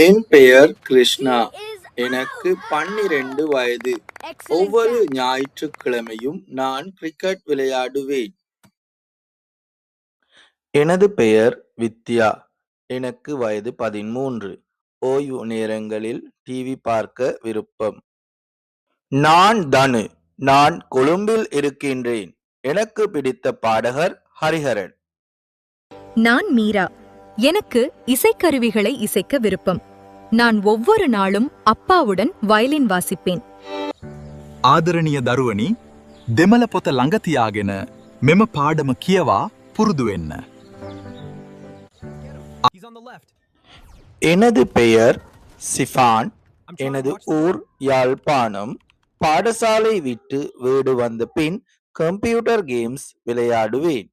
என் பெயர் Krishna. He is எனக்கு out. 12 வயது. Excellent ஒவ்வொரு catch. ஞாயிற்றுக்கிழமையும் நான் கிரிக்கெட் விளையாடுவேன். எனது பெயர் வித்யா. எனக்கு வயது 13. ஓய்வு நேரங்களில் டிவி பார்க்க விருப்பம். நான் தனு. நான் கொழும்பில் இருக்கின்றேன். எனக்கு பிடித்த பாடகர் ஹரிஹரன். நான் மீரா. எனக்கு இசைக்கருவிகளை இசைக்க விருப்பம். நான் ஒவ்வொரு நாளும் அப்பாவுடன் வயலின் வாசிப்பேன். ආදරණීය දරුවනි, දෙමළ පොත ළඟ තියාගෙන මෙම පාඩම කියවා පුරුදු වෙන්න. எனது பெயர் சிஃபான். எனது ஊர் யாழ்ப்பாணம். பாடசாலை விட்டு வீடு வந்த பின் கம்ப்யூட்டர் கேம்ஸ் விளையாடுவேன்.